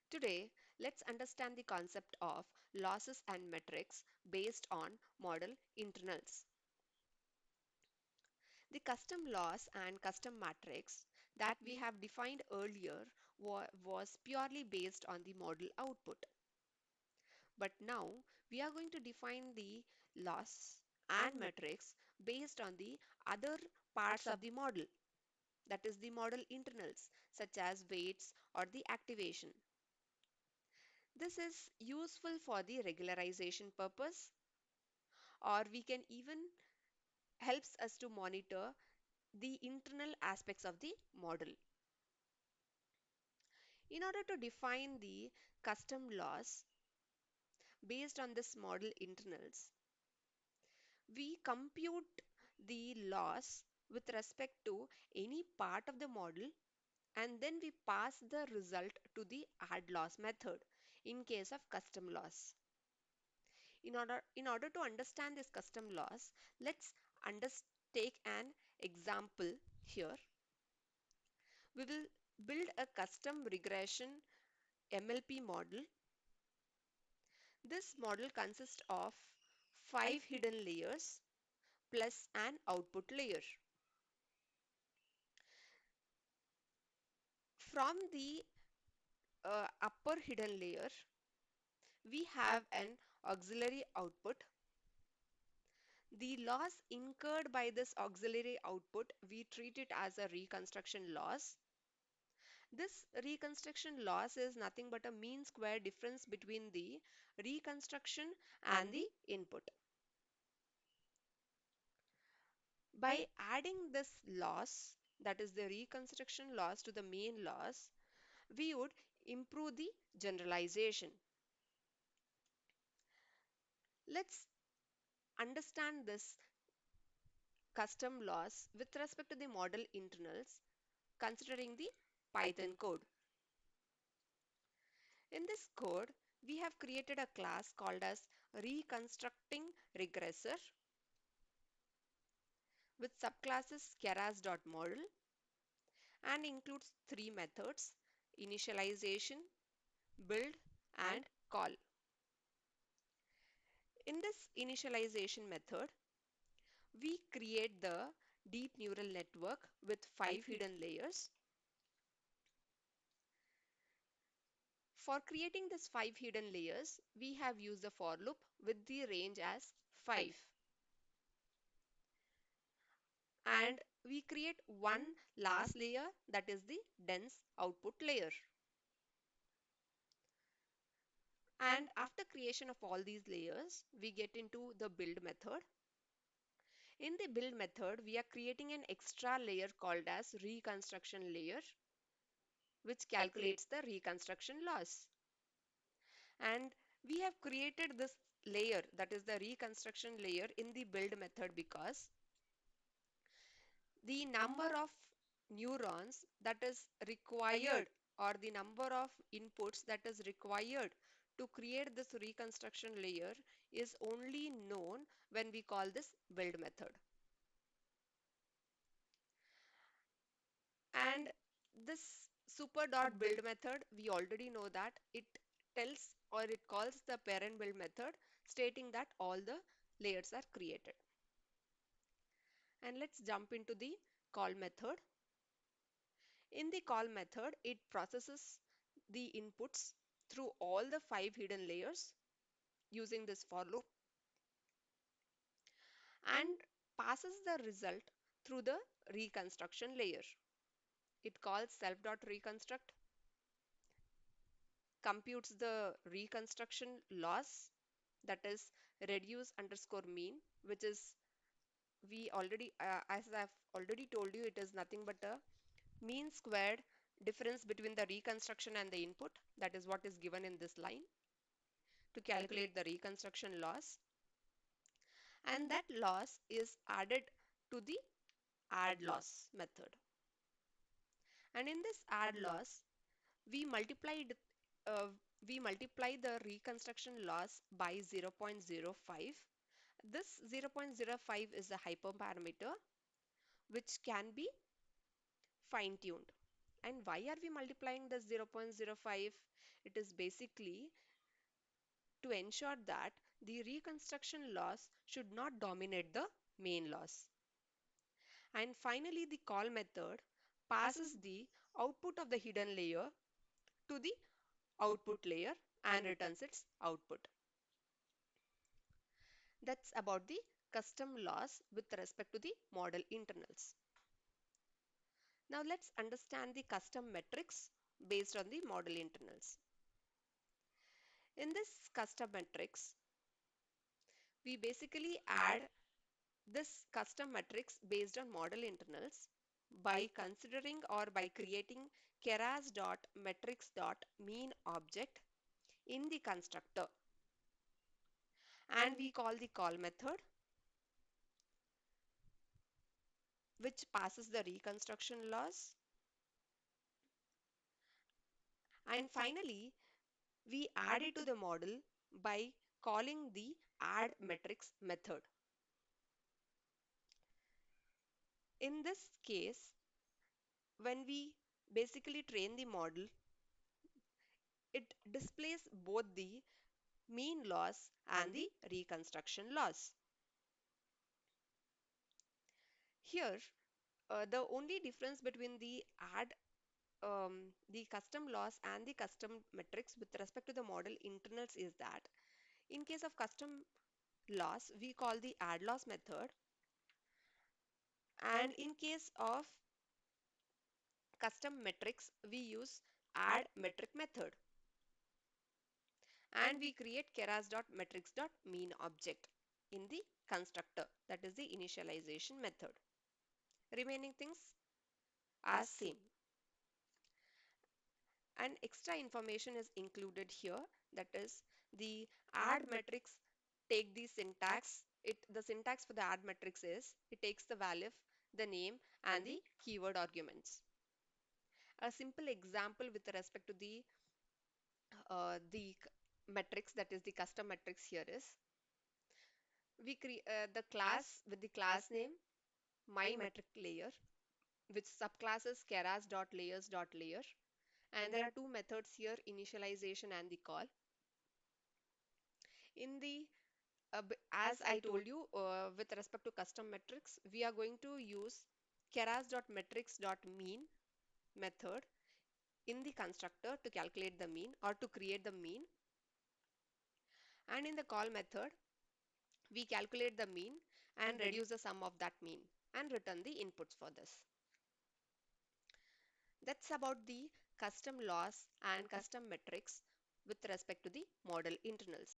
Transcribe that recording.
Today, let's understand the concept of losses and metrics based on model internals. The custom loss and custom matrix that we have defined earlier was purely based on the model output. But now we are going to define the loss and metrics based on the other parts of the model, that is the model internals such as weights or the activation. This is useful for the regularization purpose, or we can even helps us to monitor the internal aspects of the model. In order to define the custom loss based on this model internals, we compute the loss with respect to any part of the model, and then we pass the result to the add loss method in case of custom loss. In order to understand this custom loss, let's take an example here. We will build a custom regression MLP model. This model consists of 5 hidden layers plus an output layer. From the upper hidden layer, we have an auxiliary output. The loss incurred by this auxiliary output, we treat it as a reconstruction loss. This reconstruction loss is nothing but a mean square difference between the reconstruction and the input. By adding this loss, that is the reconstruction loss, to the main loss, we would improve the generalization. Let's understand this custom loss with respect to the model internals, considering the Python code. In this code, we have created a class called as reconstructing regressor with subclasses keras.model and includes three methods: initialization, build, and call. In this initialization method, we create the deep neural network with 5 hidden layers. For creating this 5 hidden layers, we have used the for loop with the range as 5. And we create one last layer, that is the dense output layer. And after creation of all these layers, we get into the build method. In the build method, we are creating an extra layer called as reconstruction layer, which calculates the reconstruction loss. And we have created this layer, that is the reconstruction layer, in the build method because the number of neurons that is required, or the number of inputs that is required to create this reconstruction layer, is only known when we call this build method. And this super.build method, we already know that it tells, or it calls the parent build method, stating that all the layers are created. And let's jump into the call method. In the call method, it processes the inputs through all the 5 hidden layers using this for loop and passes the result through the reconstruction layer. It calls self.reconstruct, computes the reconstruction loss, that is reduce underscore mean, which is, we already as I've already told you, it is nothing but a mean squared difference between the reconstruction and the input. That is what is given in this line to calculate the reconstruction loss, and that loss is added to the add loss method. And in this add loss, we multiplied uh, we multiply the reconstruction loss by 0.05. This 0.05 is a hyperparameter which can be fine-tuned. And why are we multiplying this 0.05? It is basically to ensure that the reconstruction loss should not dominate the main loss. And finally, the call method passes the output of the hidden layer to the output layer and returns its output. That's about the custom loss with respect to the model internals. Now let's understand the custom metrics based on the model internals. In this custom metrics, we basically add this custom metrics based on model internals by considering or by creating keras.metrics.mean object in the constructor, and we call the call method which passes the reconstruction loss, and finally we add it to the model by calling the add metrics method. In this case, when we basically train the model, it displays both the mean loss and the reconstruction loss. Here, the only difference between the custom loss and the custom metrics with respect to the model internals is that in case of custom loss, we call the add loss method, and in case of custom metrics, we use add metric method, and we create keras.metrics.mean object in the constructor, that is the initialization method. Remaining things are same. And extra information is included here, that is the add matrix take the syntax. The syntax for the add matrix is it takes the value, the name and the keyword arguments. A simple example with respect to the matrix, that is the custom matrix, here is we create the class with the class name my metric layer, which subclass is keras.layers.layer, and there are two methods here, initialization and the call. In the as I told you, with respect to custom metrics, we are going to use keras.metrics.mean method in the constructor to calculate the mean or to create the mean, and in the call method we calculate the mean and reduce the sum of that mean and return the inputs for this. That's about the custom loss and custom metrics with respect to the model internals.